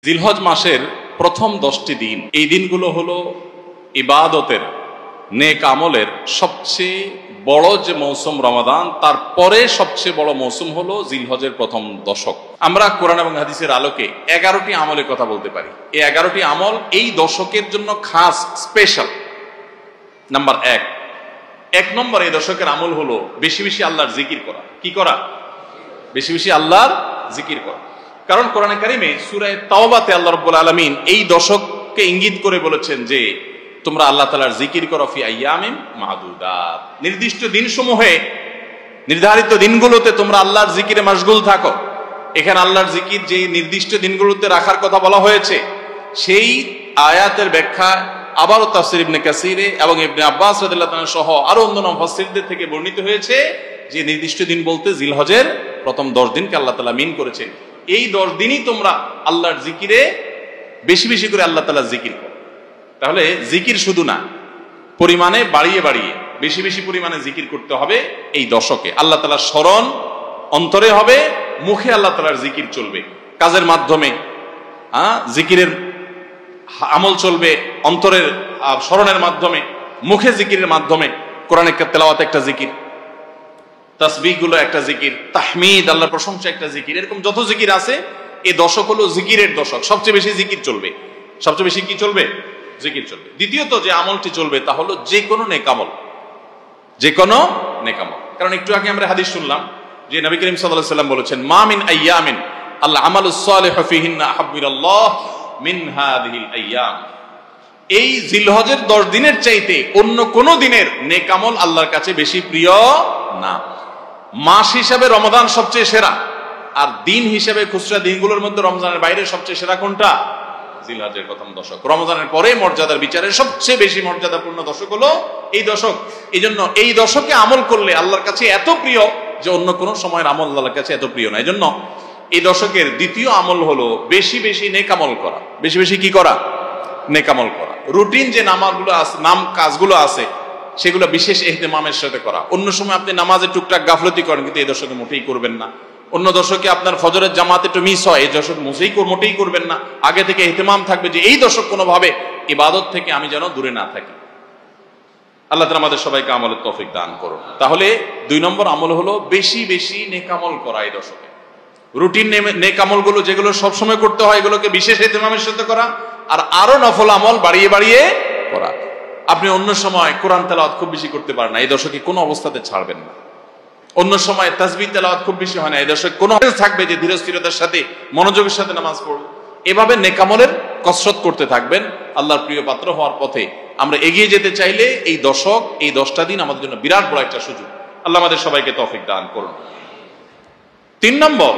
জিলহজ মাসের প্রথম 10টি দিন, এই দিনগুলো হলো ইবাদতের, নেক আমলের সবচেয়ে বড় যে মৌসুম রমাদান, তারপরে সবচেয়ে বড় মৌসুম হলো জিলহজের প্রথম দশক। আমরা কোরআন এবং হাদিসের আলোকে 11টি আমলের কথা বলতে পারি। এই 11টি আমল এই দশকের জন্য খাস, স্পেশাল। নাম্বার এক নম্বর এই দশকের আমল হলো বেশি বেশি আল্লাহর জিকির করা। কি করা? বেশি বেশি আল্লাহর জিকির করা। কারণ কোরআনে কারিমে সূরা তাওবাতে আল্লাহ রাব্বুল আলামিন এই দশককে ইঙ্গিত করে বলেছেন যে তোমরা আল্লাহ তাআলার জিকির করো ফি আইয়ামিন মাদুদাত, নির্দিষ্ট দিনসমূহে, নির্ধারিত দিনগুলোতে তোমরা আল্লাহর জিকিরে মাশগুল থাকো। এখানে আল্লাহর জিকির যে নির্দিষ্ট দিনগুলোতে রাখার কথা বলা হয়েছে, সেই আয়াতের ব্যাখ্যা আবারও তাফসীর ইবনে কাসিরে এবং ইবনে আব্বাস রাদিয়াল্লাহু তাআলা সহ আরো অন্যান্য মুফাসসিরদের থেকে বর্ণিত হয়েছে যে নির্দিষ্ট দিন বলতে জিলহজের প্রথম 10 দিনকে আল্লাহ তাআলা মিন করেছেন। এই 10 দিনই তোমরা আল্লাহর জিকিরে বেশি বেশি করে আল্লাহ তাআলার জিকির করো। তাহলে জিকির শুধু না, পরিমাণে বাড়িয়ে বাড়িয়ে বেশি বেশি পরিমাণে জিকির করতে হবে। এই দশকে আল্লাহ তাআলার স্মরণ অন্তরে হবে, মুখে আল্লাহ তাআলার জিকির চলবে, কাজের মাধ্যমে জিকিরের আমল চলবে, অন্তরের স্মরণের মাধ্যমে, মুখে জিকিরের মাধ্যমে। কোরআনের তেলাওয়াত একটা জিকির, তাসবিহ গুলো একটা জিকির, তাহমিদ আল্লাহর প্রশংসা একটা জিকির। এরকম যত জিকির আছে, এই দশক হলো জিকিরের দশক। সবচেয়ে বেশি জিকির চলবে। সবচেয়ে বেশি কি চলবে? জিকির চলবে। দ্বিতীয়ত যে আমলটি চলবে তা হলো যে কোনো নেক আমল, যে কোনো নেক আমল। কারণ একটু আগে আমরা হাদিস শুনলাম যে নবী করিম সাল্লাল্লাহু আলাইহি ওয়াসাল্লাম বলেছেন, মা মিন আইয়ামিন আল্লাহ আমালুস সালিহু ফিহিন্না আহাব্বু ইলাল্লাহ মিন হাযিহিল আইয়াম। এই জিলহজের 10 দিনের চাইতে অন্য কোন দিনের নেক আমল আল্লাহর কাছে বেশি প্রিয় না। মাস হিসাবে রমাদান সবচেয়ে সেরা, আর দিন হিসাবে খুচরা দিনগুলোর মধ্যে রমজানের বাইরে সবচেয়ে সেরা কোনটা? জিলহজের প্রথম দশক। রমজানের পরে মর্যাদার বিচারে সবচেয়ে বেশি মর্যাদাপূর্ণ দশক হলো এই দশক। এই জন্য এই দশকে আমল করলে আল্লাহর কাছে এত প্রিয় যে অন্য কোন সময়ের আমল আল্লাহর কাছে এত প্রিয় না। এই জন্য এই দশকের দ্বিতীয় আমল হলো বেশি বেশি নেক আমল করা। বেশি বেশি কি করা? নেক আমল করা। রুটিন যে নামাজগুলো আছে, কাজগুলো আছে, সেগুলো বিশেষ ইহতিমামের সাথে করা। অন্য সময় আপনি নামাজে টুকটাক গাফলতি করেন, কিন্তু এই দশকে মোটেই করবেন না। অন্য দশকে আপনার ফজরের জামাত একটু মিস হয়, এই দশক মোটেই করবেন না। আগে থেকে ইহতিমাম থাকবে যে এই দশক কোনোভাবে ইবাদত থেকে আমি যেন দূরে না থাকি। আল্লাহ তাআলা আমাদের সবাইকে আমলের তৌফিক দান করুন। তাহলে 2 নম্বর আমল হলো বেশি বেশি নেক আমল করা এই দশকে। রুটিন নেক আমলগুলো যেগুলো সবসময় করতে হয়, এগুলোকে বিশেষ ইহতিমামের সাথে করা, আর আরো নফল আমল বাড়িয়ে বাড়িয়ে করা। আপনি অন্য সময় কোরআন তেলাওয়াত খুব বেশি করতে পারেন না, এই দশকে কোনো অবস্থাতে ছাড়বেন না। অন্য সময় তাসবিহ তেলাওয়াত খুব বেশি হয় না, এই দশকে কোনো থাকবে যে ধীর স্থিরতার সাথে, মনোযোগের সাথে নামাজ পড়ব। এভাবে নেক আমলের কসরত করতে থাকবেন। আল্লাহর প্রিয় পাত্র হওয়ার পথে আমরা এগিয়ে যেতে চাইলে এই দশক, এই 10টা দিন আমাদের জন্য বিরাট বড় একটা সুযোগ। আল্লাহ আমাদের সবাইকে তৌফিক দান করুন। 3 নম্বর,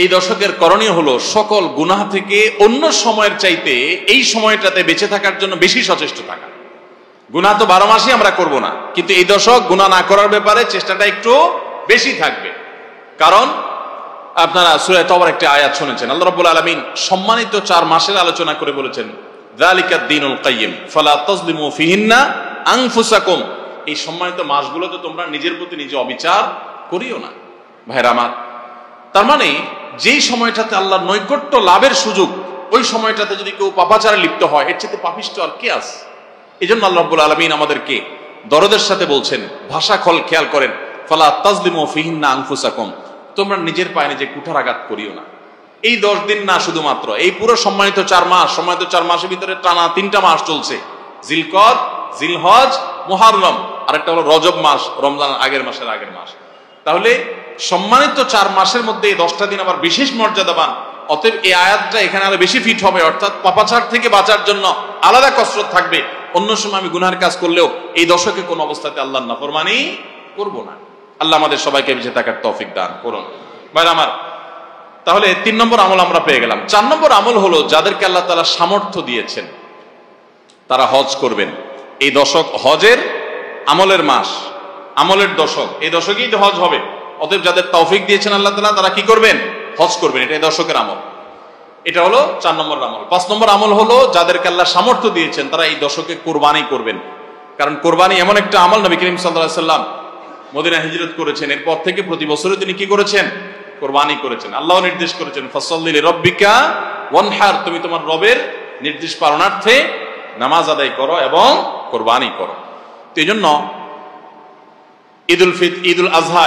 এই দশকের করণীয় হলো সকল গুনাহ থেকে অন্য সময়ের চাইতে এই সময়টাতে বেঁচে থাকার জন্য বেশি সচেষ্ট থাকা। গুনাহ তো 12 মাসই আমরা করব না, কিন্তু এই দশক গুনাহ না করার ব্যাপারে চেষ্টাটা একটু বেশি থাকবে। কারণ আপনারা সূরা তাওবার একটা আয়াত শুনেছেন, আল্লাহ রাব্বুল আলামিন সম্মানিত 4 মাসের আলোচনা করে বলেছেন, যালিকাদ দীনুল কাইয়্যিম ফালা তাজলিমু ফিহিন্না আনফুসাকুম। এই সম্মানিত মাসগুলোতে তোমরা নিজের প্রতি নিজে অবিচার করিও না। ভাইরা আমার, তার মানে যেই সময়টাতে আল্লাহর নৈকট্য লাভের সুযোগ, ওই সময়টাতে যদি কেউ পাপাচারে লিপ্ত হয়, এর চেয়ে পাপিষ্ঠ আর কে আছে? এই জন্য আল্লাহ রাব্বুল আলামিন আমাদেরকে দরদের সাথে বলছেন, ভাষা খেয়াল করেন, ফালা তাজলিমু ফিহিন্না আনফুসাকুম, তোমরা নিজের পায়ে নিজে কুঠারাঘাত করিও না। এই 10 দিন না, শুধুমাত্র এই পুরো সম্মানিত 4 মাস, সম্মানিত 4 মাসের ভিতরে টানা 3টা মাস চলছে, জিলকদ, জিলহজ, মুহররম, আর একটা হলো রজব মাস, রমজানের আগের মাস। তাহলে সম্মানিত 4 মাসের মধ্যে এই 10টা দিন আবার বিশেষ মর্যাদাবান। অতএব এই আয়াতটা এখানে আরো বেশি ফিট হবে, অর্থাৎ পাপাচার থেকে বাঁচার জন্য আলাদা কসরত থাকবে। অন্য সময় আমি গুনাহের কাজ করলেও এই দশকে কোন অবস্থাতে আল্লাহর নাফরমানি করব না। আল্লাহ আমাদের সবাইকে বেঁচে থাকার তৌফিক দান করুন। ভাইরা আমার, তাহলে 3 নম্বর আমল আমরা পেয়ে গেলাম। 4 নম্বর আমল হলো যাদেরকে আল্লাহ তাআলা সামর্থ্য দিয়েছেন তারা হজ করবেন। এই দশক হজের আমলের মাস, আমলের দশক। এই দশকেই তো হজ হবে। অতএব যাদের তৌফিক দিয়েছেন আল্লাহ তাআলা, তারা কি করবেন? হজ করবেন। এটা এই দশকের আমল। এটা হলো 4 নম্বর আমল। 5 নম্বর আমল হলো যাদেরকে আল্লাহ সামর্থ্য দিয়েছেন তারা এই দশকে কোরবানি করবেন। কারণ কোরবানি এমন একটা আমল, নবী করিম সাল্লাল্লাহু আলাইহি ওয়াসাল্লাম মদিনা হিজরত করেছেন, এরপর থেকে প্রতি বছরই তিনি কি করেছেন? কোরবানি করেছেন। আল্লাহ নির্দেশ করেছেন ফাসাল্লি লিরাব্বিকা ওয়ানহার, তুমি তোমার রবের নির্দেশ পালনার্থে নামাজ আদায় করো এবং কোরবানি করো। তো এই জন্য ঈদুল আজহা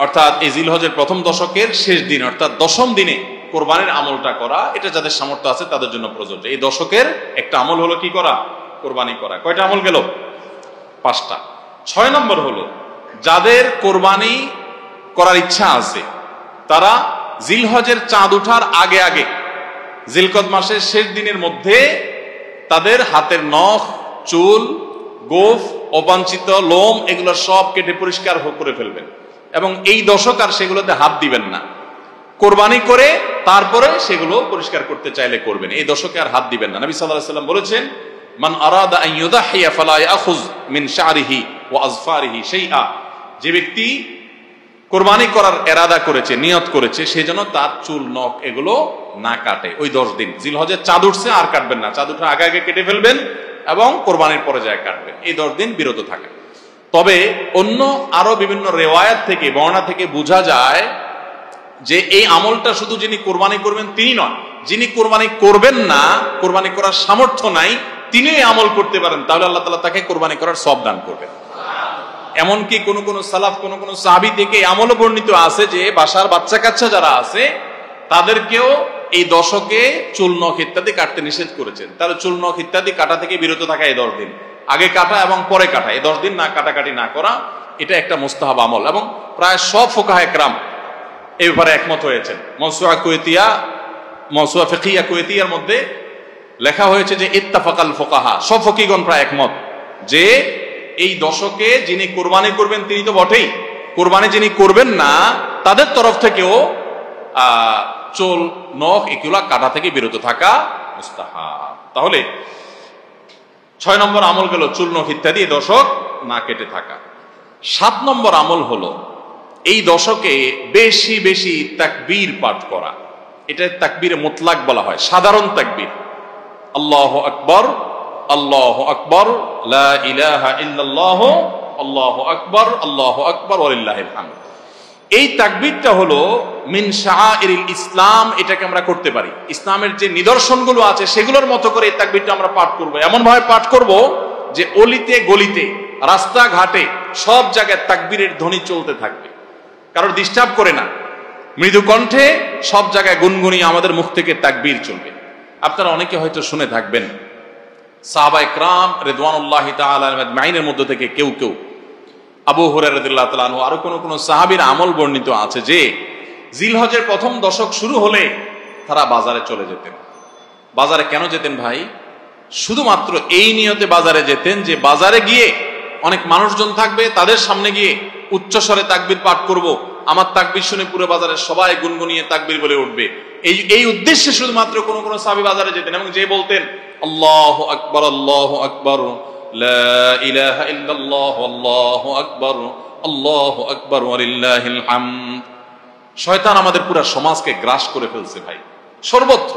অর্থাৎ এই জিলহজের প্রথম দশকের শেষ দিন অর্থাৎ দশম দিনে কোরবানির আমলটা করা, এটা যাদের সামর্থ্য আছে তাদের জন্য প্রযোজ্য। এই দশকের একটা আমল হলো কি করা? কোরবানি করা। কয়টা আমল গেল? 5টা। 6 নম্বর হলো যাদের কোরবানি করার ইচ্ছা আছে তারা জিলহজের চাঁদ ওঠার আগে আগে জিলকদ মাসের শেষ দিনের মধ্যে তাদের হাতের নখ, চুল, গোফ, অবাঞ্ছিত লোম এগুলো সব কেটে পরিষ্কার করে ফেলবেন এবং এই দশক আর সেগুলোতে হাত দিবেন না। কোরবানি করে তারপরে সেগুলো পরিষ্কার করতে চাইলে করবেন, এই দশকে আর হাত দিবেন না। নবী সাল্লাল্লাহু আলাইহি ওয়াসাল্লাম বলেছেন মান আরাদা আন ইউদাহিয়া ফালা ইয়াখুয মিন শা'রিহি ওয়া আযফারিহি শাইআ, যে ব্যক্তি কোরবানি করার ইরাদা করেছে, নিয়ত করেছে, সে যেন তার চুল, নখ এগুলো না কাটে ওই 10 দিন। জিলহজের চাঁদ উঠছে আর কাটবেন না, চাঁদ উঠার আগে আগে কেটে ফেলবেন এবং কোরবানির পরে যায় কাটবেন, এই 10 দিন বিরত থাকা। তবে অন্য আরো বিভিন্ন রিওয়ায়াত থেকে, বর্ণনা থেকে বোঝা যায় যে এই আমলটা শুধু যিনি কোরবানি করবেন তিনি নয়, যিনি কোরবানি করবেন না, কোরবানি করার সামর্থ্য নাই, তিনি এই আমল করতে পারেন, তাহলে আল্লাহ তাআলা তাকে কোরবানি করার সওয়াব দান করবেন। এমনকি কোন কোন সালাফ, কোন কোন সাহাবী থেকে এই আমলও বর্ণিত আছে যে বাসার বাচ্চা কাচ্চা যারা আছে তাদেরকেও এই দশকে চুল, নখ ইত্যাদি কাটতে নিষেধ করেছেন। তাহলে চুল, নখ ইত্যাদি কাটা থেকে বিরত থাকা এই 10 দিন, আগে কাটা এবং পরে কাটা, এই 10 দিন না কাটাকাটি না করা, এটা একটা মুস্তাহাব আমল। এবং প্রায় সব ফুকাহায়ে কেরাম এই ব্যাপারে একমত হয়েছেন। মাওসুআ ফিকহিয়া কুয়েতিয়ার মধ্যে লেখা হয়েছে যে ইত্তাফাকাল ফুকাহা, সব ফকিহগণ প্রায় একমত যে এই দশকে যিনি কোরবানি করবেন তিনি তো বটেই, কোরবানি যিনি করবেন না তাদের তরফ থেকেও চুল, নখ এগুলা কাটা থেকে বিরত থাকা মুস্তাহাব। তাহলে 6 নম্বর আমল গেল চুল, নখ ইত্যাদি এই দশক না কেটে থাকা। 7 নম্বর আমল হলো এই দশকে বেশি বেশি তাকবীর পাঠ করা। এটা তাকবীরে মুতলাক বলা হয়, সাধারণ তাকবীর। আল্লাহু আকবার, আল্লাহু আকবার, লা ইলাহা ইল্লাল্লাহ, আল্লাহু আকবার, আল্লাহু আকবার ওয়ালিল্লাহিল হামদ। এই তাকবীরটা হলো মিন শাআইরিল ইসলাম, এটাকে আমরা করতে পারি। ইসলামের যে নিদর্শনগুলো আছে সেগুলোর মতো করে এই তাকবীরটা আমরা পাঠ করব, এমন ভাবে পাঠ করব যে অলিতে গলিতে, রাস্তাঘাটে সব জায়গায় তাকবীরের ধ্বনি চলতে থাকবে, কারোর ডিস্টার্ব করে না, মৃদু কণ্ঠে সব জায়গায় গুনগুনিয়ে আমাদের মুখ থেকে তাকবীর চলবে। আপনারা অনেকে হয়তো শুনে থাকবেন সাহাবায়ে কেরাম রিদওয়ানুল্লাহি তাআলা আজমাইনের মধ্যে থেকে কেউ কেউ, আবু হুরায়রা রাদিয়াল্লাহু তাআলা আনহু, আরো কোন সাহাবীর আমল বর্ণিত আছে যে জিলহজের প্রথম দশক শুরু হলে তারা বাজারে চলে যেতেন। বাজারে কেন যেতেন ভাই? শুধুমাত্র এই নিয়তে বাজারে যেতেন যে বাজারে গিয়ে অনেক মানুষজন থাকবে, তাদের সামনে গিয়ে উচ্চস্বরে তাকবীর পাঠ করব, আমার তাকবীর শুনে পুরো বাজারের সবাই গুনগুনিয়ে তাকবীর বলে উঠবে, এই উদ্দেশ্যে শুধুমাত্র কোন কোন সাহাবী বাজারে যেতেন। এবং যে বলতেন আল্লাহু আকবার, আল্লাহু আকবার, লা ইলাহা ইল্লাল্লাহ, আল্লাহু আকবার, আল্লাহু আকবার ওয়ালিল্লাহিল হামদ। শয়তান আমাদের পুরো সমাজকে গ্রাস করে ফেলছে ভাই, সর্বত্র।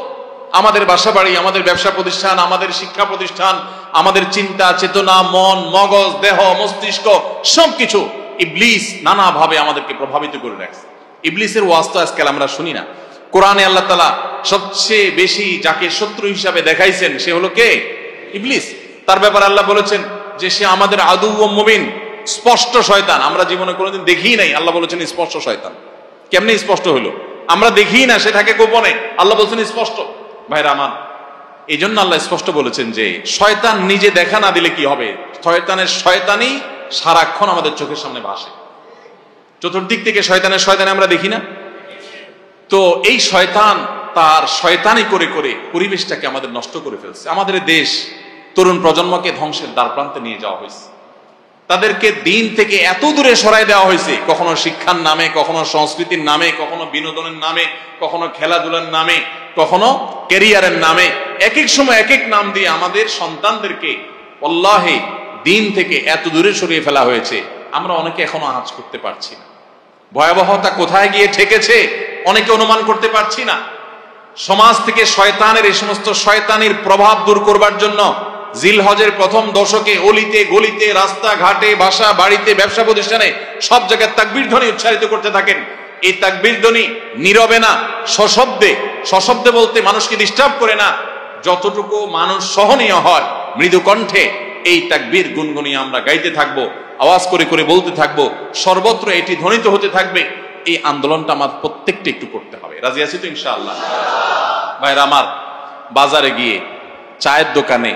আমাদের বাসা বাড়ি, আমাদের ব্যবসা প্রতিষ্ঠান, আমাদের শিক্ষা প্রতিষ্ঠান, আমাদের চিন্তা চেতনা, মন, মগজ, দেহ, মস্তিষ্ক সবকিছু ইবলিস নানাভাবে আমাদেরকে প্রভাবিত করে রাখছে। ইবলিসের ওয়াজ তো আজকাল আমরা শুনি না। কোরআনে আল্লাহ তাআলা সবচেয়ে বেশি যাকে শত্রু হিসাবে দেখাইছেন সে হলো কে? ইবলিস। তার ব্যাপারে আল্লাহ বলেছেন যে সে আমাদের আদু ও মুবিন, স্পষ্ট শয়তান। আমরা জীবনে কোনোদিন দেখিই নাই, আল্লাহ বলেছেন স্পষ্ট শয়তান। কেমনে স্পষ্ট হলো? আমরা দেখিই না, সে থাকে গোপনে, আল্লাহ বলছেন স্পষ্ট। ভাইরা আমার, এই জন্য আল্লাহ স্পষ্ট বলেছেন যে শয়তান নিজে দেখা না দিলে কি হবে? শয়তানের শয়তানি সারাক্ষণ আমাদের চোখের সামনে ভাসে, চতুর্দিক থেকে শয়তানের শয়তানি আমরা দেখি না? তো এই শয়তান তার শয়তানি করে করে পরিবেশটাকে আমাদের নষ্ট করে ফেলছে। আমাদের দেশ তরুণ প্রজন্মকে ধ্বংসের দ্বারপ্রান্তে নিয়ে যাওয়া হয়েছে, তাদেরকে দিন থেকে এত দূরে সরাই দেওয়া হয়েছে, কখনো শিক্ষার নামে, কখনো সংস্কৃতির নামে, কখনো বিনোদনের নামে, কখনো খেলাধুলার নামে, কখনো ক্যারিয়ারের নামে, এক এক সময় এক এক নাম দিয়ে আমাদের সন্তানদেরকে আল্লাহে দিন থেকে এত দূরে সরিয়ে ফেলা হয়েছে, আমরা অনেকে এখনো আঁচ করতে পারছি না। ভয়াবহতা কোথায় গিয়ে ঠেকেছে অনেকে অনুমান করতে পারছি না। সমাজ থেকে শয়তানের এই সমস্ত শয়তানির প্রভাব দূর করবার জন্য জিলহজের প্রথম দশকে অলিতে গলিতে, রাস্তা ঘাটে, বাসা বাড়িতে, ব্যবসা প্রতিষ্ঠানে সব জায়গায় তাকবীর ধ্বনি উচ্চারিত করতে থাকেন। এই তাকবীর ধ্বনি নীরবে না, সশব্দে, সশব্দে বলতে মানুষকে ডিস্টার্ব করে না, যতটুকু মানুষ সহনীয় হয় মৃদু কণ্ঠে এই তাকবীর গুনগুনিয়ে আমরা গাইতে থাকবো, আওয়াজ করে করে বলতে থাকবো, সর্বত্র এটি ধ্বনিত হতে থাকবে। এই আন্দোলনটা আমার প্রত্যেকটা একটু করতে হবে। রাজি আছি তো ইনশাআল্লাহ? ভাইরা আমার, বাজারে গিয়ে, চায়ের দোকানে,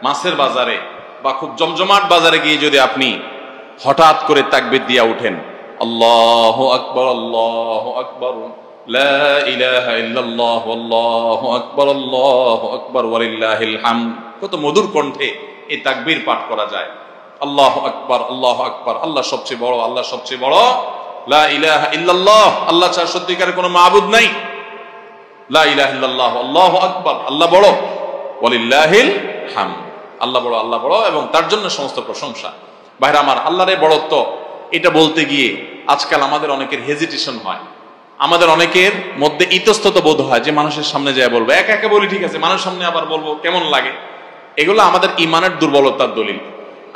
মাছের বাজারে বা খুব জমজমাট বাজারে গিয়ে যদি আপনি হঠাৎ করে তাকবীর দিয়া উঠেন, আল্লাহু আকবার, আল্লাহু আকবার, লা ইলাহা ইল্লাল্লাহ, আল্লাহু আকবার, আল্লাহু আকবার, ওয়ালিল্লাহিল হামদ, কত মধুর কণ্ঠে এই তাকবীর পাঠ করা যায়। আল্লাহু আকবার, আল্লাহু আকবার, আল্লাহ সবচেয়ে বড়, আল্লাহ সবচেয়ে বড়, লা ইলাহা ইল্লাল্লাহ, আল্লাহ ছাড়া সত্যিকারের কোনো মাবুদ নাই, লা ইলাহা ইল্লাল্লাহ, আল্লাহু আকবার, আল্লাহ বড়, ওয়ালিল্লাহিল হামদ, আল্লাহ বড়, আল্লাহ বড় এবং তার জন্য সমস্ত প্রশংসা। ভাইরা আমার, আল্লাহর বড়ত্ব এটা বলতে গিয়ে আজকাল আমাদের অনেকের হেজিটেশন হয়, আমাদের অনেকের মধ্যে ইতস্তত বোধ হয় যে মানুষের সামনে যায় বলবো, একা একা বলি ঠিক আছে, মানুষের সামনে আবার বলবো কেমন লাগে। এগুলো আমাদের ইমানের দুর্বলতার দলিল।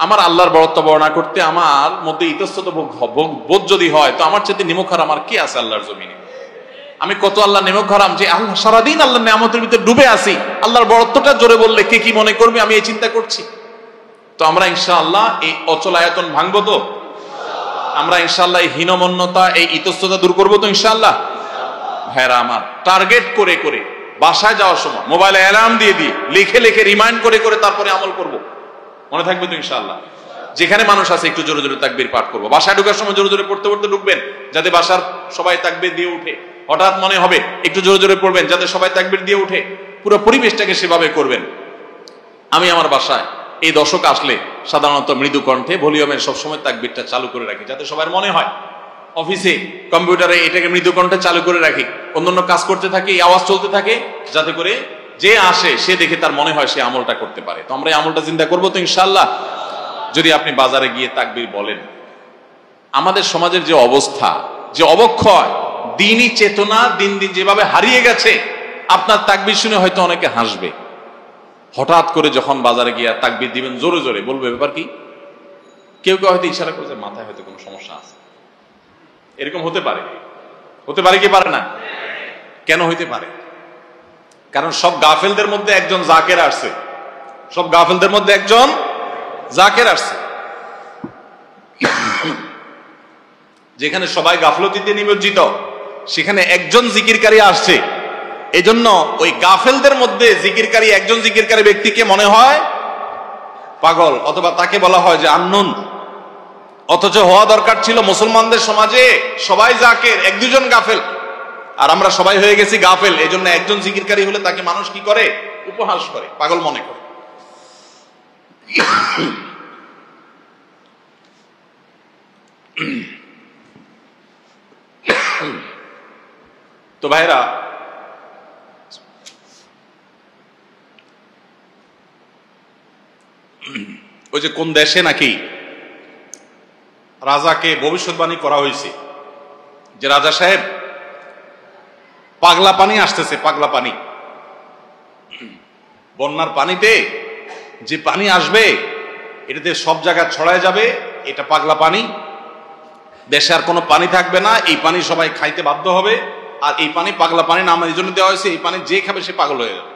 আমার আল্লাহর বড়ত্ব বর্ণনা করতে আমার মধ্যে ইতস্তত বোধ যদি হয়, তো আমার চেয়ে নিমুখ হারাম আর কি আছে আল্লাহর জমিনে? আমি কত আল্লাহ নিমুখ হারাম যে আল্লাহ সারাদিন আল্লাহর নিয়ামতের ভিতরে ডুবে আছি, আল্লাহর বড়ত্বটা জোরে বললে কে কি মনে করবে, আমি এই চিন্তা করছি। তো আমরা ইনশাআল্লাহ এই অচল আয়তন ভাঙবো তো, আমরা ইনশাআল্লাহ এই হীনমন্যতা, এই ইতস্ততা দূর করবো তো ইনশাআল্লাহ। ভাইরা আমার, টার্গেট করে করে বাসায় যাওয়ার সময় মোবাইলে অ্যালার্ম দিয়ে দিয়ে লিখে লিখে রিমাইন্ড করে করে তারপরে আমল করব, মনে থাকবে তো ইনশাআল্লাহ। যেখানে মানুষ আছে একটু জোরে জোরে তাকবীর পাঠ করবো, বাসায় ঢোকার সময় জোরে জোরে পড়তে পড়তে ঢুকবেন যাতে বাসার সবাই তাকবীর দিয়ে উঠে। হঠাৎ মনে হবে একটু জোরে জোরে পড়বেন যাতে সবাই তাকবীর দিয়ে উঠে। পুরো পরিবেশটাকে সেভাবে করবেন। আমি আমার বাসায় এই দশক আসলে সাধারণত মৃদু কণ্ঠে ভলিউমের সবসময় তাকবীরটা চালু করে রাখি যাতে সবার মনে হয়। অফিসে কম্পিউটারে এটাকে মৃদু কণ্ঠে চালু করে রাখি, অন্যান্য কাজ করতে থাকি, এই আওয়াজ চলতে থাকে যাতে করে যে আসে সে দেখে তার মনে হয় সে আমলটা করতে পারে। তো আমরা এই আমলটা চিন্তা করবো তো ইনশাআল্লাহ। যদি আপনি বাজারে গিয়ে তাকবীর বলেন, আমাদের সমাজের যে অবস্থা, যে অবক্ষয়, দ্বীনি চেতনা দিন দিন যেভাবে হারিয়ে গেছে, আপনার তাকবীর শুনে হয়তো অনেকে হাসবে। হঠাৎ করে যখন বাজারে গিয়ে তাকবীর দিবেন জোরে জোরে, বলবে ব্যাপার কি? কেউ কেউ হয়তো ইশারা করে যে মাথায় হয়তো কোনো সমস্যা আছে, এরকম হতে পারে। হতে পারে কি পারে না? কেন হইতে পারে? কারণ সব গাফেলদের মধ্যে একজন জাকের আসছে, সব গাফেলদের মধ্যে একজন জাকের আসছে। যেখানে সবাই গাফলতিতে নিমজ্জিত, সেখানে একজন জিকিরকারী আসছে। এজন্য ওই গাফেলদের মধ্যে জিকিরকারী, একজন জিকিরকারী ব্যক্তিকে মনে হয় পাগল, অথবা তাকে বলা হয় যে আননুন। অথচ হওয়া দরকার ছিল মুসলমানদের সমাজে সবাই জাকের, এক দুজন গাফেল, আর আমরা সবাই হয়ে গেছি গাফেল। এজন্য একজন জিকিরকারী হলে তাকে মানুষ কি করে? উপহাস করে, পাগল মনে করে। তো ভাইরা, ওই যে কোন দেশে নাকি রাজাকে ভবিষ্যৎবাণী করা হয়েছে যে রাজা সাহেব পাগলা পানি আসতেছে, পাগলা পানি, বন্যার পানিতে যে পানি আসবে এটাতে সব জায়গায় ছড়ায় যাবে, এটা পাগলা পানি, দেশে আর কোনো পানি থাকবে না, এই পানি সবাই খাইতে বাধ্য হবে। আর এই পানি পাগলা পানি নাম এই জন্য দেওয়া হয়েছে, এই পানি যে খাবে সে পাগল হয়ে যাবে।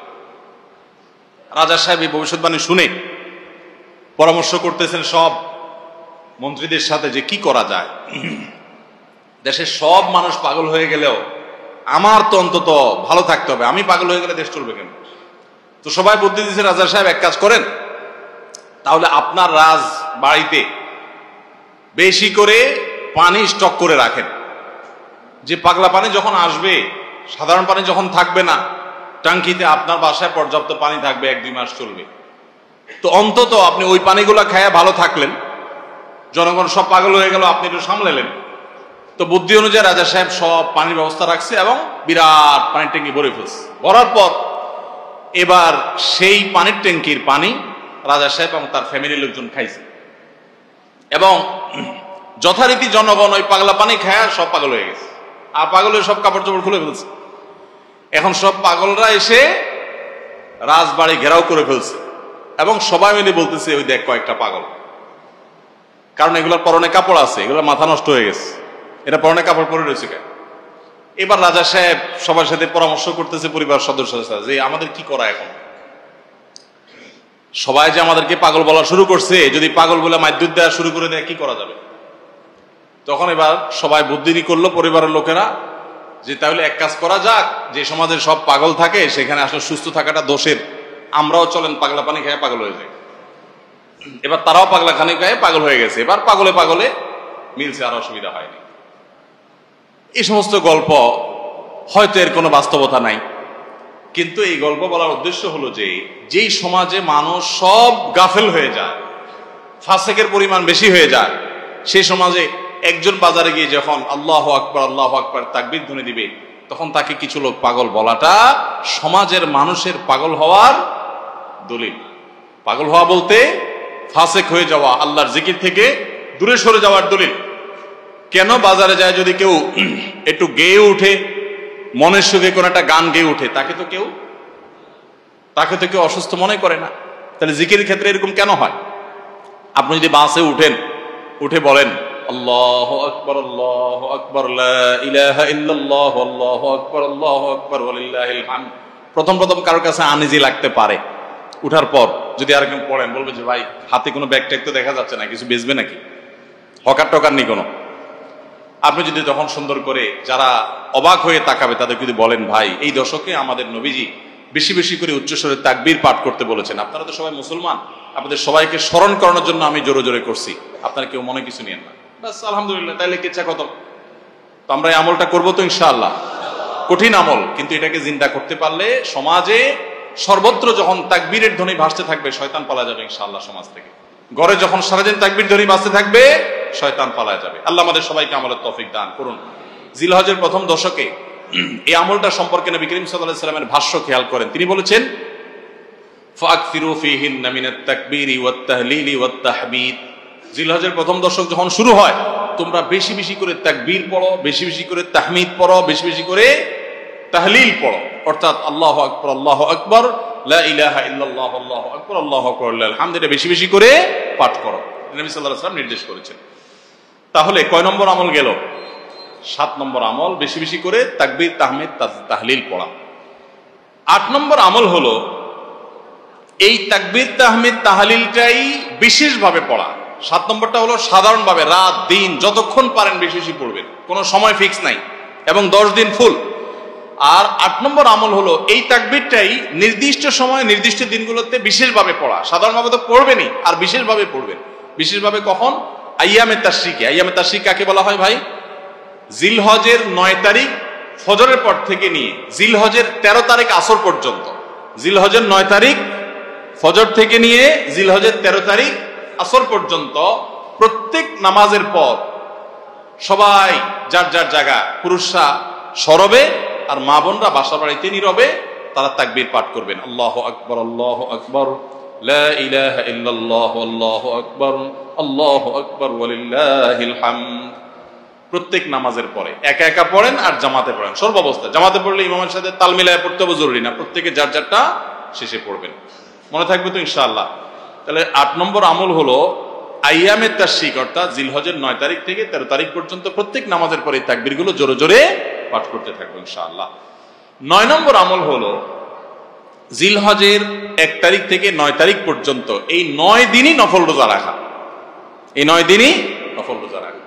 রাজা সাহেব এই ভবিষ্যৎবাণী শুনে পরামর্শ করতেছেন সব মন্ত্রীদের সাথে যে কি করা যায়। দেশের সব মানুষ পাগল হয়ে গেলেও আমার তো অন্তত ভালো থাকতে হবে, আমি পাগল হয়ে গেলে দেশ চলবে কেন? তো সবাই বুদ্ধি দিচ্ছে, রাজা সাহেব এক কাজ করেন, তাহলে আপনার রাজ বাড়িতে বেশি করে পানি স্টক করে রাখেন, যে পাগলা পানি যখন আসবে, সাধারণ পানি যখন থাকবে না, টাঙ্কিতে আপনার বাসায় পর্যাপ্ত পানি থাকবে, 1-2 মাস চলবে। তো অন্তত আপনি ওই পানিগুলা খায়া ভালো থাকলেন, জনগণ সব পাগল হয়ে গেল, আপনি একটু সামলালেন। তো বুদ্ধি অনুযায়ী রাজা সাহেব সব পানির ব্যবস্থা রাখছে এবং বিরাট পানির ট্যাঙ্কি ভরে ফেলছে। ভরার পর এবার সেই পানির ট্যাঙ্কির পানি রাজা সাহেব এবং তার ফ্যামিলির লোকজন খাইছে, এবং যথারীতি জনগণ ওই পাগলা পানি খায় সব পাগল হয়ে গেছে, আর পাগল হয়ে সব কাপড় চোপড় খুলে ফেলছে। এখন সব পাগলরা এসে রাজবাড়ি ঘেরাও করে ফেলছে এবং সবাই মিলে বলতেছে ওই দেখ কয়েকটা পাগল। কারণ এগুলোর পরনে কাপড় আছে, এগুলোর মাথা নষ্ট হয়ে গেছে, এটা পরনে কাপড় পরে রয়েছে কেন? এবার রাজা সাহেব সবার সাথে পরামর্শ করতেছে পরিবার সদস্যদের সাথে যে আমাদের কি করা এখন, সবাই যে আমাদেরকে পাগল বলা শুরু করছে, যদি পাগল বলে মাইদ্যুৎ দেওয়া শুরু করে দেয় কি করা যাবে। তখন এবার সবাই বুদ্ধিনি করলো পরিবারের লোকেরা যে তাহলে এক কাজ করা যাক, যে সমাজে সব পাগল থাকে সেখানে আসলে সুস্থ থাকাটা দোষের, আমরাও চলেন পাগলা পানি খেয়ে পাগল হয়ে যাই। এবার তারাও পাগলা খানি খেয়ে পাগল হয়ে গেছে, এবার পাগলে পাগলে মিলছে, আর অসুবিধা হয়নি। এই সমস্ত গল্প হয়তো এর কোনো বাস্তবতা নাই, কিন্তু এই গল্প বলার উদ্দেশ্য হলো যে যেই সমাজে মানুষ সব গাফেল হয়ে যায়, ফাসেকের পরিমাণ বেশি হয়ে যায়, সেই সমাজে একজন বাজারে গিয়ে যখন আল্লাহু আকবার তাকবীর ধ্বনি দিবে, তখন তাকে কিছু লোক পাগল বলাটা সমাজের মানুষের পাগল হওয়ার দলিল। পাগল হওয়া বলতে ফাসেক হয়ে যাওয়া, আল্লাহর জিকির থেকে দূরে সরে যাওয়ার দলিল। কেন বাজারে যায় যদি কেউ একটু গেয়ে উঠে, মনের সুখে কোন একটা গান গেয়ে উঠে, তাকে তো কেউ অসুস্থ মনে করে না। তাহলে জিকিরের ক্ষেত্রে এরকম কেন হয়? আপনি যদি বাসে উঠেন, উঠে বলেন আল্লাহু আকবার লা ইলাহা ইল্লাল্লাহ আল্লাহু আকবার ওয়ালিল্লাহিল হামদ, প্রথম কারোর কাছে আনইজি লাগতে পারে। উঠার পর যদি আর কেউ পড়েন, বলবে যে ভাই হাতে কোনো ব্যাগ ট্যাগ তো দেখা যাচ্ছে না, কিছু বেচবে নাকি, হকার টকার নেই কোনো। আপনি যদি তখন সুন্দর করে, যারা অবাক হয়ে তাকাবে তাদের যদি বলেন ভাই এই দশকে আমাদের নবীজি বেশি বেশি করে উচ্চস্বরে তাকবীর পাঠ করতে বলেছেন, আপনারা তো সবাই মুসলমান, আপনাদের সবাইকে স্মরণ করানোর জন্য আমি জোরে জোরে করছি, আপনারা কেউ মনে কিছু নিয়েন না, বাস আলহামদুলিল্লাহ, তাইলে কিচ্ছা কত। তো আমরা এই আমলটা করবো তো ইনশাআল্লাহ। কঠিন আমল, কিন্তু এটাকে জিন্দা করতে পারলে সমাজে সর্বত্র যখন তাকবীরের ধ্বনি ভাসতে থাকবে, শয়তান পালা যাবে ইনশাআল্লাহ সমাজ থেকে। ঘরে যখন সারাদিন তাকবীর ধ্বনি ভাসতে থাকবে, শয়তান পালা যাবে। আল্লাহ আমাদের সবাইকে আমলের তৌফিক দান করুন। জিলহজের প্রথম দশকে এই আমলটা সম্পর্কে নবী করিম সাল্লাল্লাহু আলাইহি ওয়াসাল্লামের ভাষ্য খেয়াল করেন। তিনি বলেছেন ফাকসিরু ফীহিন্না মিনাত তাকবীরি ওয়াত তাহলিলি ওয়াত তাহমিদ। জিলহজের প্রথম দশক যখন শুরু হয়, তোমরা বেশি বেশি করে তাকবীর পড়ো, বেশি বেশি করে তাহমিদ পড়ো, বেশি বেশি করে তাহলিল পড়ো, অর্থাৎ আল্লাহু আকবার লা ইলাহা ইল্লাল্লাহ আল্লাহু আকবার লিল হামদ, এটা বেশি বেশি করে পাঠ করো, নবী সাল্লাল্লাহু আলাইহি ওয়াসাল্লাম নির্দেশ করেছেন। তাহলে কয় নম্বর আমল গেল? 7 নম্বর আমল, বেশি বেশি করে তাকবীর তাহমিদ তাহলিল পড়া। 8 নম্বর আমল হলো এই তাকবীর তাহমিদ তাহলিলটাই বিশেষভাবে পড়া। 7 নম্বরটা হলো সাধারণভাবে রাত দিন যতক্ষণ পারেন বেশি বেশি পড়বেন, কোনো সময় ফিক্স নাই, এবং 10 দিন ফুল। আর 8 নম্বর আমল হলো এই তাকবীরটাই নির্দিষ্ট সময় নির্দিষ্ট দিনগুলোতে বিশেষভাবে পড়া। সাধারণভাবে তো পড়বেনই, আর বিশেষভাবে পড়বেন। বিশেষভাবে কখন? আইয়ামে তাশরিকে। আইয়ামে তাশরিক কাকে বলা হয় ভাই? জিলহজের 9 তারিখ ফজরের পর থেকে নিয়ে জিলহজের 13 তারিখ আসর পর্যন্ত, জিলহজের 9 তারিখ ফজর থেকে নিয়ে জিলহজের 13 তারিখ আসর পর্যন্ত প্রত্যেক নামাজের পর সবাই যার যার জায়গা, পুরুষরা সরবে আর মা বোনরা বাসা বাড়িতে নীরবে তারা তাকবীর পাঠ করবেন। আল্লাহু আকবার লা ইলাহা ইল্লাল্লাহ আল্লাহু আকবার ওয়ালিল্লাহিল হামদ। প্রত্যেক নামাজের পরে একা একা পড়েন আর জামাতে পড়েন, সর্বাবস্থায়। জামাতে পড়লে ইমামের সাথে তাল মিলায় পড়তে হবে জরুরি না, প্রত্যেকে যার যারটা শেষে পড়বেন। মনে থাকবে তো ইনশাআল্লাহ? তাহলে 8 নম্বর আমল হলো আইয়ামে তাশরিক, অর্থাৎ জিলহজের 9 তারিখ থেকে 13 তারিখ পর্যন্ত প্রত্যেক নামাজের পরে তাকবীরগুলো জোরে জোরে পাঠ করতে থাকবো ইনশাআল্লাহ। 9 নম্বর আমল হলো জিলহজের 1 তারিখ থেকে 9 তারিখ পর্যন্ত এই 9 দিনই নফল রোজা রাখা। এই 9 দিনই নফল রোজা রাখা।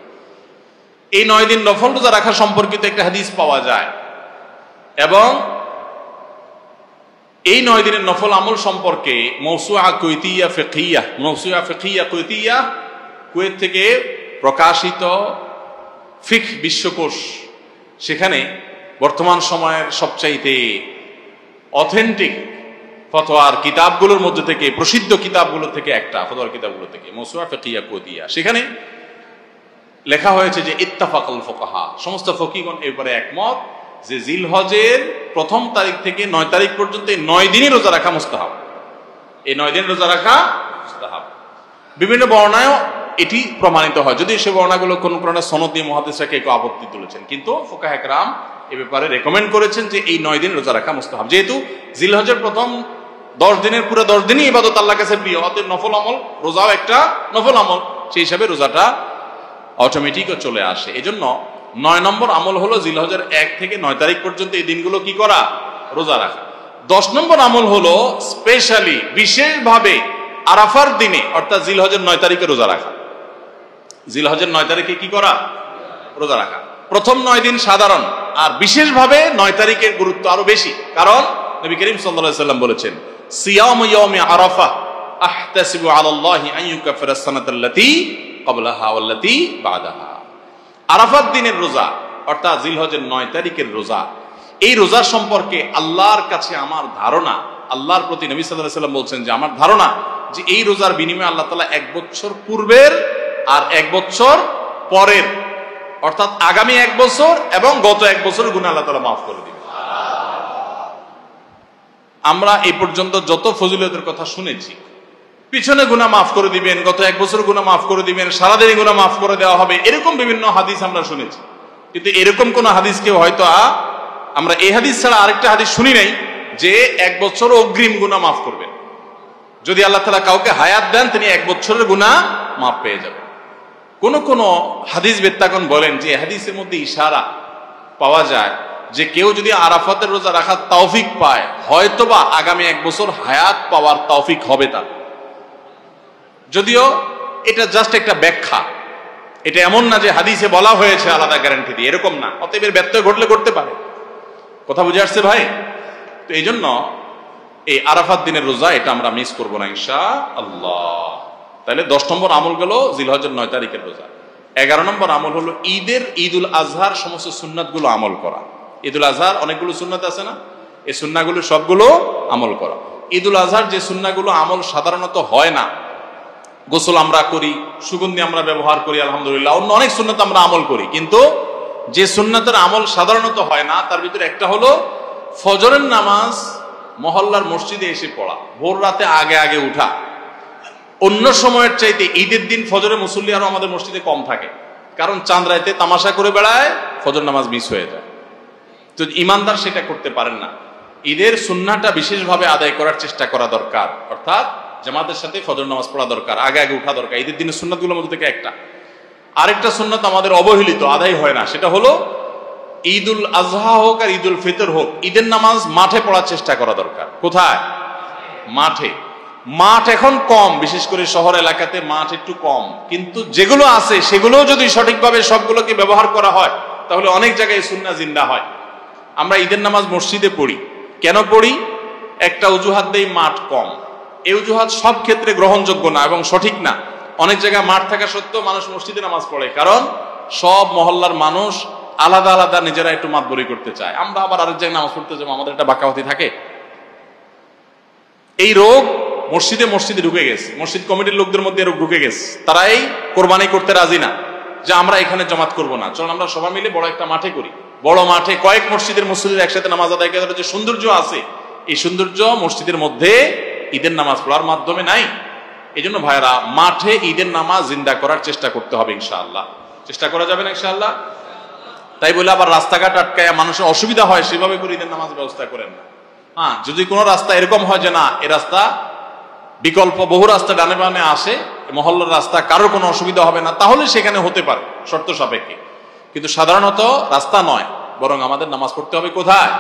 এই 9 দিন নফল রোজা রাখা সম্পর্কিত একটা হাদিস পাওয়া যায়, এবং এই 9 দিনের নফল আমল সম্পর্কে মওসুআ ফিকহিয়া কুয়েতিয়া, কুয়েত থেকে প্রকাশিত ফিকহ বিশ্বকোষ, সেখানে বর্তমান সময়ের সবচাইতে অথেন্টিক ফতোয়ার কিতাবগুলোর মধ্যে থেকে, প্রসিদ্ধ কিতাবগুলো থেকে একটা, ফতোয়ার কিতাবগুলো থেকে মওসুআ ফিকহিয়া কুয়েতিয়া, সেখানে লেখা হয়েছে যে ইত্তাফাকাল ফুকাহা, সমস্ত ফকিহগণ এবারে একমত যে জিলহজের 1 তারিখ থেকে 9 তারিখ পর্যন্ত এই 9 দিনই রোজা রাখা মুস্তাহাব। এই 9 দিন রোজা রাখা মুস্তাহাব। বিভিন্ন বর্ণনায়ও এটি প্রমাণিত হয়, যদি সে বর্ণনাগুলো কোন কোন সনদ দিয়ে মুহাদ্দিসরা কেউ আপত্তি তুলেছেন, কিন্তু ফুকাহা কেরাম এ ব্যাপারে রেকমেন্ড করেছেন যে এই 9 দিন রোজা রাখা মুস্তাহাব। যেহেতু জিলহজের প্রথম 10 দিনের পুরো 10 দিনই ইবাদত আল্লাহর কাছে প্রিয়, অতএব নফল আমল, রোজাও একটা নফল আমল, সেই হিসাবে রোজাটা অটোমেটিকও চলে আসে। এজন্য 9 নম্বর আমল হলো জিলহজের 1 থেকে 9 তারিখ পর্যন্ত এই দিনগুলো কি করা? রোজা রাখা। 10 নম্বর আমল হলো স্পেশালি বিশেষভাবে আরাফার দিনে অর্থাৎ জিলহজের 9 তারিখে রোজা রাখা। জিলহজের 9 তারিখে কি করা? রোজা রাখা। প্রথম 9 দিন সাধারণ, আর বিশেষভাবে 9 তারিখের গুরুত্ব আরো বেশি, কারণ নবী করিম সাল্লাল্লাহু আলাইহি সাল্লাম বলেছেন, সিয়ামু ইয়াউমি আরাফা আহতাসিবু আলাল্লাহি আন ইউকাফিরা আস-সানাতাল্লাতী ক্বাবলাহা ওয়াল্লাতী বা'দাহা। আরাফাত দিনের রোজা অর্থাৎ জিলহজের 9 তারিখের রোজা, এই রোজা সম্পর্কে আল্লাহর কাছে আমার ধারণা, আল্লাহর প্রতি নবী সাল্লাল্লাহু আলাইহি সাল্লাম বলছেন যে আমার ধারণা যে এই রোজার বিনিময়ে আল্লাহ তাআলা 1 বছর পূর্বের আর 1 বছর পরের অর্থাৎ আগামী 1 বছর এবং গত 1 বছরের গুনাহ আল্লাহ তাআলা মাফ করে দিবেন। আমরা এই পর্যন্ত যত ফজিলতের কথা শুনেছি, পিছনে গুনাহ মাফ করে দিবেন, গত 1 বছর গুনাহ মাফ করে দিবেন, সারাদিন গুনাহ মাফ করে দেওয়া হবে, এরকম বিভিন্ন হাদিস আমরা শুনেছি। কিন্তু এরকম কোন হাদিস কেউ হয়তো আমরা এই হাদিস ছাড়া আরেকটা হাদিস শুনি নাই যে 1 বছর অগ্রিম গুনাহ মাফ করবেন। যদি আল্লাহ তাআলা কাউকে হায়াত দেন তিনি 1 বছরের গুনাহ মাফ পেয়ে যাবেন। কোন কোন হাদিস বেত্তাগণ বলেন যে হাদিসের মধ্যে ইশারা পাওয়া যায় যে কেউ যদি আরাফাতের রোজা রাখার তৌফিক পায়, হয়তোবা আগামী 1 বছর হায়াত পাওয়ার তৌফিক হবে তার। যদিও এটা জাস্ট একটা ব্যাখ্যা, এটা এমন না যে হাদিসে বলা হয়েছে আলাদা গ্যারান্টি দিয়ে, এরকম না। অতএব এর ব্যত্যয় ঘটলে করতে পারে। কথা বুঝে আসছে ভাই? তো এই জন্য এই আরাফাত দিনের রোজা এটা আমরা মিস করবো না ইনশাআল্লাহ। তাহলে 10 নম্বর আমল গেল জিলহজের 9 তারিখের রোজা। 11 নম্বর আমল হলো ঈদুল আজহার সমস্ত সুন্নাত গুলো আমল করা। ঈদুল আজহার অনেকগুলো সুন্নাত আছে না, এই সুন্নাগুলো সবগুলো আমল করা। ঈদুল আজহার যে সুন্নাগুলো আমল সাধারণত হয় না, গোসল আমরা করি, সুগন্ধি আমরা ব্যবহার করি, আলহামদুলিল্লাহ, অন্য অনেক সুন্নাত আমরা আমল করি, কিন্তু যে সুন্নাতের আমল সাধারণত হয় না তার ভিতরে একটা হলো ফজরের নামাজ মহল্লার মসজিদে এসে পড়া, ভোর রাতে আগে আগে উঠা। অন্য সময়ের চাইতে ঈদের দিন ফজরে মুসল্লি আরো আমাদের মসজিদে কম থাকে, কারণ চাঁদ রাতে তামাশা করে বেড়ায়, ফজর নামাজ মিস হয়ে যায়। তো ইমানদার সেটা করতে পারেন না। ঈদের সুন্নাহটা বিশেষভাবে আদায় করার চেষ্টা করা দরকার, অর্থাৎ জামাতের সাথে ফজর নামাজ পড়া দরকার, আগে আগে উঠা দরকার। ঈদের দিনের সুন্নাতগুলোর মধ্যে থেকে একটা। আরেকটা সুন্নাত আমাদের অবহেলিত, আদায় হয় না, সেটা হলো ঈদুল আজহা হোক আর ঈদুল ফিতর হোক, ঈদের নামাজ মাঠে পড়ার চেষ্টা করা দরকার। কোথায়? মাঠে। মাঠ এখন কম, বিশেষ করে শহর এলাকাতে মাঠ একটু কম, কিন্তু যেগুলো আছে সেগুলো যদি সঠিকভাবে সবগুলোকে ব্যবহার করা হয় তাহলে অনেক জায়গায় সুন্নাহ জিন্দা হয়। আমরা ঈদের নামাজ মসজিদে পড়ি, কেন পড়ি? একটা অজুহাত দেই, মাঠ কম। এই অজুহাত সব ক্ষেত্রে গ্রহণযোগ্য না এবং সঠিক না। অনেক জায়গায় মাঠ থাকা সত্ত্বেও মানুষ মসজিদে নামাজ পড়ে, কারণ সব মহল্লার মানুষ আলাদা আলাদা নিজেরা একটু মাতবরি করতে চায়। আমরা আবার আরেক জায়গায় নামাজ পড়তে যাবো, আমাদের একটা বাঁকাবাতি থাকে। এই রোগ মসজিদে মসজিদে ঢুকে গেছে, মসজিদ কমিটির লোকদের মধ্যে রোগ ঢুকে গেছে। তারা এই কোরবানি করতে রাজি না যে আমরা এখানে জমাত করব না, চলুন আমরা সবাই মিলে বড় একটা মাঠে করি। বড় মাঠে কয়েক মসজিদের মুসল্লিরা একসাথে নামাজ আদায় করার যে সৌন্দর্য আছে, এই সৌন্দর্য মসজিদের মধ্যে ঈদের নামাজ পড়ার মাধ্যমে নাই। এই জন্য ভাইরা মাঠে ঈদের নামাজ জিন্দা করার চেষ্টা করতে হবে ইনশাআল্লাহ। চেষ্টা করা যাবে না ইনশাআল্লাহ? তাই বলে আবার রাস্তাঘাট আটকায় মানুষের অসুবিধা হয় সেভাবে করে ঈদের নামাজ ব্যবস্থা করেন না। হ্যাঁ, যদি কোনো রাস্তা এরকম হয় যে না, এ রাস্তা বিকল্প বহু রাস্তা ডানে বামে আসে, মহল্লার রাস্তা, কারোর কোনো অসুবিধা হবে না, তাহলে সেখানে হতে পারে শর্ত সাপেক্ষে। কিন্তু সাধারণত রাস্তা নয়, বরং আমাদের নামাজ পড়তে হবে কোথায়?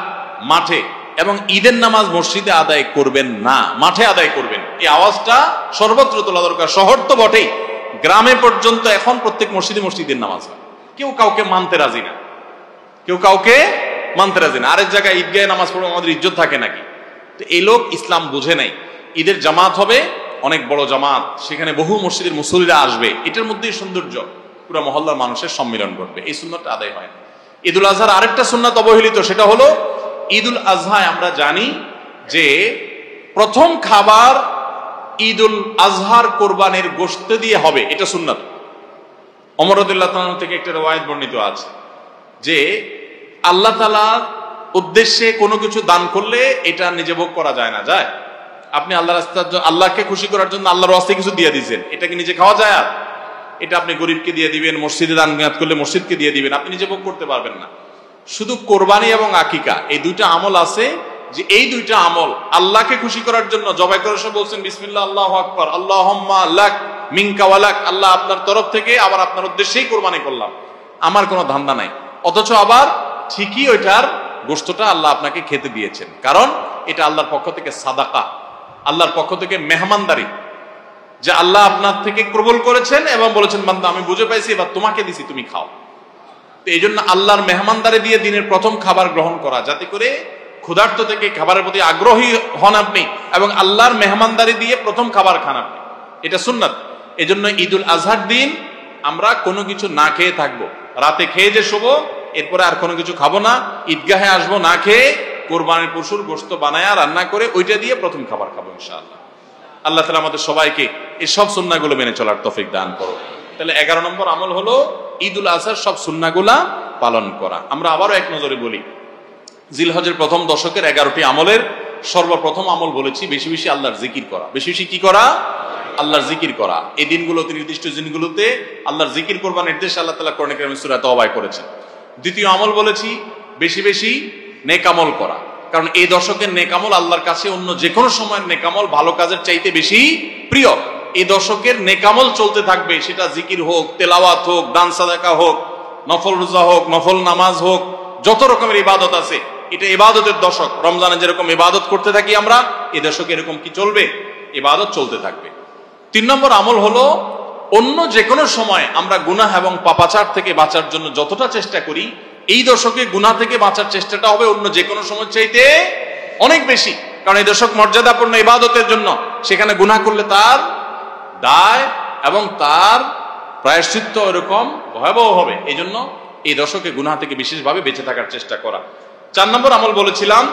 মাঠে। এবং ঈদের নামাজ মসজিদে আদায় করবেন না, মাঠে আদায় করবেন। এই আওয়াজটা সর্বত্র তোলা দরকার। শহর তো বটেই, গ্রামে পর্যন্ত এখন প্রত্যেক মসজিদে মসজিদের নামাজ হয়। কেউ কাউকে মানতে রাজি না, কেউ কাউকে মানতে রাজি না। আরেক জায়গায় ঈদগাহে নামাজ পড়ে আমাদের ইজ্জত থাকে নাকি? তো এই লোক ইসলাম বুঝে নাই। ঈদের জামাত হবে, অনেক বড় জামাত, সেখানে বহু মসজিদের মুসল্লিরা আসবে, এটার মধ্যেই সৌন্দর্য, পুরো মহল্লার মানুষের সম্মিলন ঘটবে। এই সুন্নাতটা আদায় হয় না। ঈদুল আজহার আরেকটা সুন্নাত অবহেলিত, সেটা হলো ঈদুল আজহায় আমরা জানি যে প্রথম খাবার ঈদুল আজহার কোরবানির গোশত দিয়ে হবে, এটা সুন্নাত। ওমর রাদিয়াল্লাহু তাআলা থেকে একটা riwayat বর্ণিত আছে যে আল্লাহ তাআলার উদ্দেশ্যে কোনো কিছু দান করলে এটা নিজে ভোগ করা যায় না। যায়? আপনি আল্লাহর রাস্তায়, আল্লাহকে খুশি করার জন্য আল্লাহর রাস্তায় কিছু দিয়ে দিয়েছেন, এটা কি নিজে খাওয়া যায়? আর এটা আপনি গরিবকে দিয়ে দিবেন, মসজিদে দান করলে মসজিদকে দিয়ে দিবেন, আপনি নিজে ভোগ করতে পারবেন না। শুধু কোরবানি এবং আকিকা, এই দুইটা আমল আছে যে এই দুইটা আমল আল্লাহকে খুশি করার জন্য জবাই করার সময় বলছেন বিসমিল্লাহ, আল্লাহু আকবার, আল্লাহুম্মা লাক মিনকা ওয়া লাক, আল্লাহ আপনার তরফ থেকে আবার আপনার উদ্দেশ্যেই কোরবানি করলাম, আমার কোনো ধান্দা নাই। অথচ আবার ঠিকই ওইটার গোশতটা আল্লাহ আপনাকে খেতে দিয়েছেন, কারণ এটা আল্লাহর পক্ষ থেকে সাদাকা, আল্লাহর পক্ষ থেকে মেহমানদারি, যে আল্লাহ আপনার থেকে কবুল করেছেন এবং বলেছেন বান্দা আমি বুঝে পাইছি, এবার তোমাকে দিছি, তুমি খাও। তো এই জন্য আল্লাহর মেহমানদারি দিয়ে দিনের প্রথম খাবার গ্রহণ করা, যাতে করে ক্ষুধার্ত থেকে খাবারের প্রতি আগ্রহী হন আপনি, এবং আল্লাহর মেহমানদারি দিয়ে প্রথম খাবার খান আপনি, এটা সুন্নাত। এই জন্য ঈদুল আজহার দিন আমরা কোনো কিছু না খেয়ে থাকবো, রাতে খেয়ে যে শোবো, এরপরে আর কোনো কিছু খাবো না, ঈদগাহে আসবো না খেয়ে, কোরবানির পশুর গোশত বানায়া রান্না করে ওইটা দিয়ে প্রথম খাবার খাবো ইনশাআল্লাহ। আল্লাহ তাআলা আমাদের সবাইকে এই সব সুন্নাহগুলো মেনে চলার তৌফিক দান করো। তাহলে 11 নম্বর আমল হলো ঈদুল আজহার সব সুন্নাহগুলা পালন করা। আমরা আবারও এক নজরে বলি, জিলহজের প্রথম দশকের 11টি আমলের সর্বপ্রথম আমল বলেছি বেশি বেশি আল্লাহর জিকির করা। বেশি বেশি কি করা? আল্লাহর জিকির করা। এই দিনগুলোতে, নির্দিষ্ট দিনগুলোতে আল্লাহর জিকির করবার নির্দেশ আল্লাহ তাআলা কোরআনে কারিমে সূরা তাওবায় করেছেন। দ্বিতীয় আমল বলেছি বেশি বেশি নেক আমল করা, কারণ এই দশকের নেক আমল আল্লাহর কাছে অন্য যে কোনো সময়ের নেক আমল ভালো কাজের চাইতে বেশি প্রিয়। এই দশকের নেক আমল চলতে থাকবে, সেটা জিকির হোক, তেলাওয়াত হোক, দান সাদাকা হোক, নফল রোজা হোক, নফল নামাজ হোক, যত রকমের ইবাদত আছে, এটা ইবাদতের দশক। রমজানে যেরকম ইবাদত করতে থাকি আমরা, এই দশকে এরকম কি চলবে? ইবাদত চলতে থাকবে। 3 নম্বর আমল হলো অন্য যে কোনো সময় আমরা গুনাহ এবং পাপাচার থেকে বাঁচার জন্য যতটা চেষ্টা করি, এই দশকে গুনাহ থেকে বাঁচার চেষ্টাটা হবে অন্য যে কোনো সময় চাইতে অনেক বেশি, কারণ এই দশক মর্যাদাপূর্ণ ইবাদতের জন্য। সেখানে গুনাহ করলে তার দায় এবং তার প্রায়শ্চিত্ত এরকম ভয়াবহ হবে। এই জন্য এই দশকে গুনাহ থেকে বিশেষভাবে বেঁচে থাকার চেষ্টা করা। 4 নম্বর আমল বলেছিলাম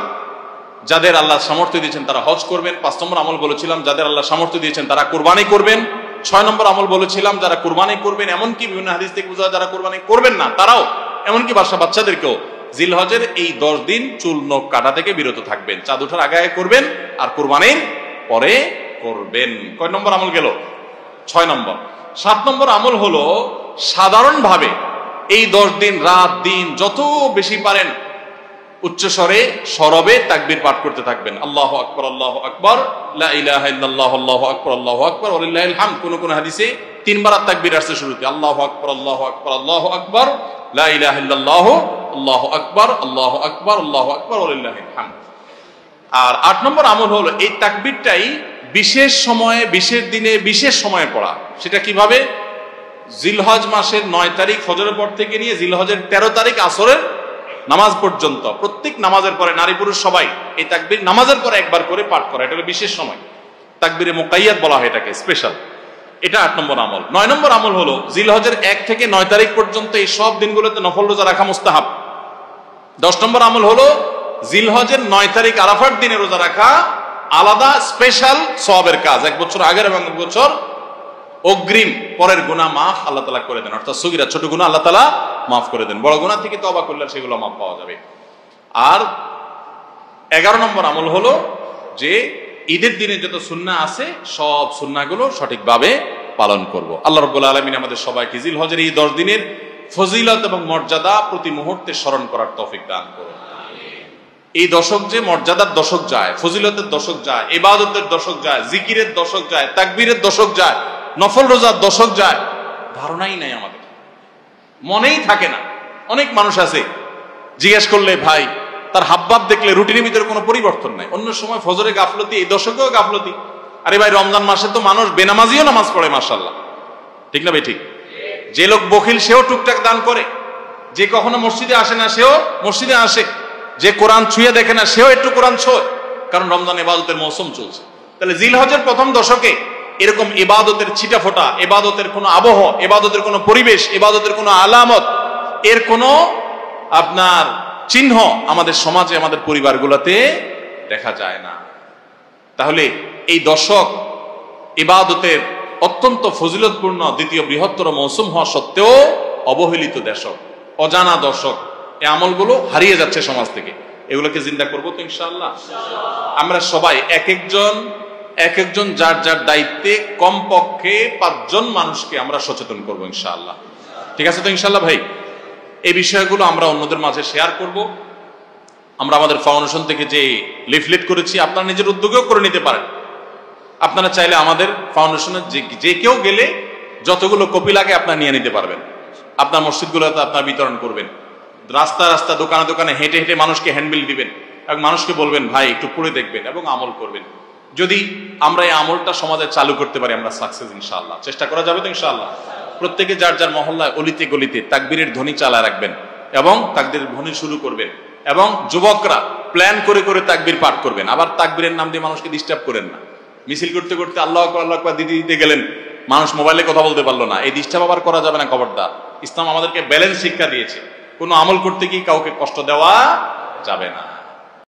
যাদের আল্লাহ সামর্থ্য দিয়েছেন তারা হজ করবেন। 5 নম্বর আমল বলেছিলাম যাদের আল্লাহ সামর্থ্য দিয়েছেন তারা কুরবানি করবেন। 6 নম্বর আমল বলেছিলাম যারা কুরবানি করবেন, এমনকি বিভিন্ন হাদিস থেকে বোঝা যারা কুরবানি করবেন না তারাও, এমনকি বাচ্চাদেরকেও জিলহজের এই 10 দিন চুল নখ কাটা থেকে বিরত থাকবেন। চাঁদ ওঠার আগে করবেন আর কুরবানির পরে করবেন। কয় নম্বর আমল গেল? 6 নম্বর। 7 নম্বর আমল হলো সাধারণভাবে এই 10 দিন রাত দিন যত বেশি পারেন উচ্চস্বরে সরবে তাকবীর পাঠ করতে থাকবেন। আল্লাহু আকবার, আল্লাহু আকবার, লা ইলাহা ইল্লাল্লাহ, আল্লাহু আকবার, আল্লাহু আকবার, ওয়ালিল্লাহিল হামদ। কোন হাদিসে 3 বার তাকবীর আসছে শুরুতে, আল্লাহু আকবার, আল্লাহু আকবার, আল্লাহু আকবার, লা ইলাহা ইল্লাল্লাহ, আল্লাহু আকবার, আল্লাহু আকবার, আল্লাহু আকবার, ওয়ালিল্লাহিল হামদ। আর 8 নম্বর আমল হলো এই তাকবীরটাই বিশেষ সময়ে, বিশেষ দিনে, বিশেষ সময়ে পড়া। সেটা কিভাবে? জিলহজ মাসের 9 তারিখ ফজরের পর থেকে নিয়ে জিলহজের 13 তারিখ আসরের নামাজ পর্যন্ত প্রত্যেক নামাজের পরে নারী পুরুষ সবাই এই তাকবীর নামাজের পরে একবার করে পাঠ করা। এটা হলো বিশেষ সময়, তাকবীরে মুকাইয়াদ বলা হয় এটাকে, স্পেশাল। এটা 8 নম্বর আমল। 9 নম্বর আমল হলো জিলহজের 1 থেকে 9 তারিখ পর্যন্ত এই সব দিনগুলোতে নফল রোজা রাখা মুস্তাহাব। 10 নম্বর আমল হলো জিলহজের 9 তারিখ আরাফার দিনে রোজা রাখা আলাদা স্পেশাল সওয়াবের কাজ। 1 বছর আগের এবং 1 বছর অগ্রিম পরের গুনাহ মাফ আল্লাহ তাআলা করে দেন, অর্থাৎ সগীরা ছোট গুনাহ আল্লাহ তাআলা মাফ করে দেন, বড় গুনাহ থেকে তওবা করলে সেগুলো মাফ পাওয়া যাবে। আর 11 নম্বর আমল হলো যে ঈদের দিনে যত সুন্নাহ আছে সব সুন্নাহগুলো সঠিকভাবে পালন করব। আল্লাহ রাব্বুল আলামিন আমাদের সবাইকে জিলহজের এই 10 দিনের ফজিলত এবং মর্যাদা প্রতি মুহূর্তে স্মরণ করার তৌফিক দান করুন। এই দশক যে মর্যাদার দশক যায়, ফজিলতের দশক যায়, ইবাদতের দশক যায়, জিকিরের দশক যায়, তাকবীরের দশক যায়, নফল রোজার দশক যায়, ধারণাই নাই আমাদের, মনেই থাকে না। অনেক মানুষ আছে জিজ্ঞেস করলে ভাই তার হাবভাব দেখলে রুটিনের ভিতরে কোনো পরিবর্তন নাই। অন্য সময় ফজরে গাফলতি, এই দশকেও গাফলতি। আরে ভাই রমজান মাসে তো মানুষ বেনামাজিও নামাজ পড়ে, মাশাআল্লাহ, ঠিক না ভাই? ঠিক। যে লোক বখিল সেও টুকটাক দান করে, যে কখনো মসজিদে আসে না সেও মসজিদে আসে, যে কোরআন ছুঁয়ে দেখে না সেও একটু কোরআন ছোঁয়, কারণ রমজান ইবাদতের মৌসুম চলছে। তাহলে জিলহজের প্রথম দশকে এরকম ইবাদতের ছিটাফোঁটা, ইবাদতের কোনো আবহ, ইবাদতের কোনো পরিবেশ, ইবাদতের কোনো আলামত, এর কোনো আপনার চিহ্ন আমাদের সমাজে, আমাদের পরিবারগুলোতে দেখা যায় না। তাহলে এই দশক ইবাদতের অত্যন্ত ফজিলতপূর্ণ দ্বিতীয় বৃহত্তর মৌসুম হওয়া সত্ত্বেও অবহেলিত দশক, অজানা দশক। এই আমলগুলো হারিয়ে যাচ্ছে সমাজ থেকে। এগুলোকে জিন্দা করবো তো ইনশাআল্লাহ। আমরা সবাই এক একজন যার যার দায়িত্বে কমপক্ষে 5 জন মানুষকে আমরা সচেতন করবো ইনশাআল্লাহ। ঠিক আছে তো ইনশাআল্লাহ ভাই? এই বিষয়গুলো আমরা অন্যদের মাঝে শেয়ার করব। আমরা আমাদের ফাউন্ডেশন থেকে যে লিফলেট করেছি আপনারা নিজের উদ্যোগেও করে নিতে পারেন। আপনারা চাইলে আমাদের ফাউন্ডেশনের যে কেউ গেলে যতগুলো কপি লাগে আপনারা নিয়ে নিতে পারবেন, আপনার মসজিদগুলোতে আপনারা বিতরণ করবেন। রাস্তা রাস্তা দোকানে দোকানে হেঁটে হেঁটে মানুষকে হ্যান্ডবিল দিবেন এবং মানুষকে বলবেন ভাই একটু পড়ে দেখবেন এবং আমল করবেন। যদি আমরা এই আমলটা সমাজে চালু করতে পারি আমরা সাকসেস ইনশাআল্লাহ। চেষ্টা করা যাবে তো ইনশাআল্লাহ। প্রত্যেকে যার যার মহল্লায় অলিতে গলিতে তাকবীরের ধ্বনি চালায় রাখবেন এবং তাকবীরের ধ্বনি শুরু করবেন এবং যুবকরা প্ল্যান করে করে তাকবীর পাঠ করবেন। আবার তাকবীরের নাম দিয়ে মানুষকে ডিস্টার্ব করেন না। মিছিল করতে করতে আল্লাহু আকবার আল্লাহু আকবার দিতে দিতে গেলেন, মানুষ মোবাইলে কথা বলতে পারলো না, এই ডিস্টার্ব আবার করা যাবে না, খবরদার। ইসলাম আমাদেরকে ব্যালেন্স শিক্ষা দিয়েছে, কোনো আমল করতে গিয়ে কাউকে কষ্ট দেওয়া যাবে না।